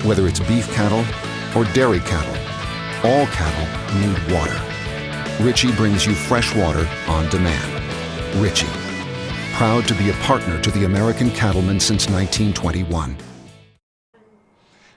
Whether it's beef cattle or dairy cattle, all cattle need water. Ritchie brings you fresh water on demand. Ritchie, proud to be a partner to the American cattlemen since 1921.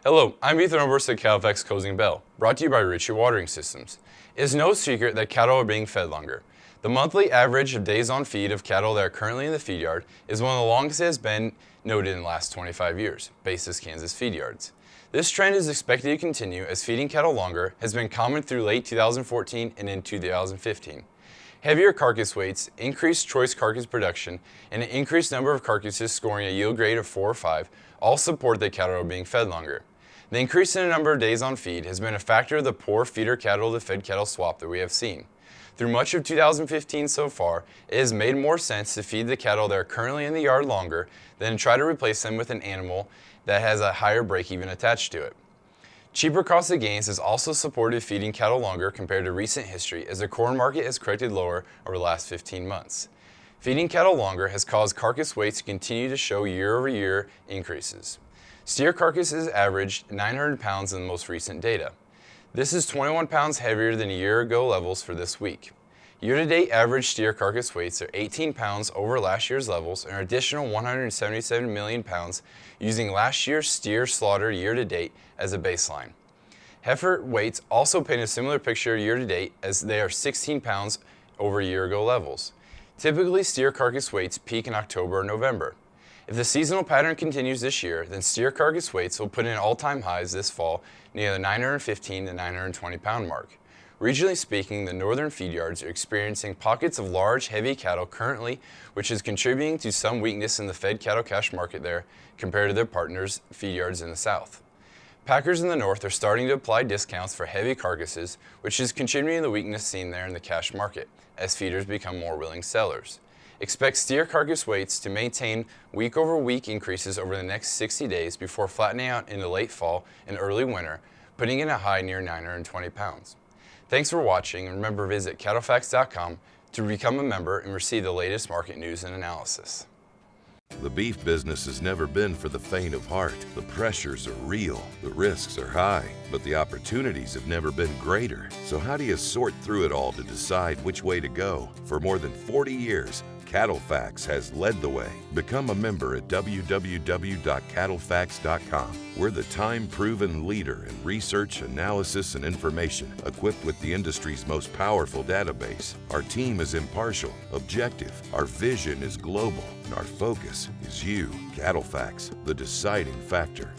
Hello, I'm Ethan Oberst at CattleFax Closing Bell, brought to you by Ritchie Watering Systems. It is no secret that cattle are being fed longer. The monthly average of days on feed of cattle that are currently in the feed yard is one of the longest it has been noted in the last 25 years, basis Kansas feed yards. This trend is expected to continue as feeding cattle longer has been common through late 2014 and into 2015. Heavier carcass weights, increased choice carcass production, and an increased number of carcasses scoring a yield grade of 4 or 5 all support that cattle are being fed longer. The increase in the number of days on feed has been a factor of the poor feeder cattle to fed cattle swap that we have seen. Through much of 2015 so far, it has made more sense to feed the cattle that are currently in the yard longer than to try to replace them with an animal that has a higher break-even attached to it. Cheaper cost of gains has also supported feeding cattle longer compared to recent history as the corn market has corrected lower over the last 15 months. Feeding cattle longer has caused carcass weights to continue to show year-over-year increases. Steer carcasses averaged 900 pounds in the most recent data. This is 21 pounds heavier than a year ago levels for this week. Year-to-date average steer carcass weights are 18 pounds over last year's levels and an additional 177 million pounds using last year's steer slaughter year-to-date as a baseline. Heifer weights also paint a similar picture year-to-date as they are 16 pounds over year-ago levels. Typically, steer carcass weights peak in October or November. If the seasonal pattern continues this year, then steer carcass weights will put in all-time highs this fall near the 915 to 920 pound mark. Regionally speaking, the northern feed yards are experiencing pockets of large, heavy cattle currently, which is contributing to some weakness in the fed cattle cash market there compared to their partners' feed yards in the south. Packers in the north are starting to apply discounts for heavy carcasses, which is contributing to the weakness seen there in the cash market, as feeders become more willing sellers. Expect steer carcass weights to maintain week-over-week increases over the next 60 days before flattening out into late fall and early winter, putting in a high near 920 pounds. Thanks for watching, and remember visit CattleFax.com to become a member and receive the latest market news and analysis. The beef business has never been for the faint of heart. The pressures are real, the risks are high, but the opportunities have never been greater. So how do you sort through it all to decide which way to go? For more than 40 years, CattleFax has led the way. Become a member at www.cattlefax.com. We're the time-proven leader in research, analysis, and information, equipped with the industry's most powerful database. Our team is impartial, objective, our vision is global, and our focus is you. CattleFax, the deciding factor.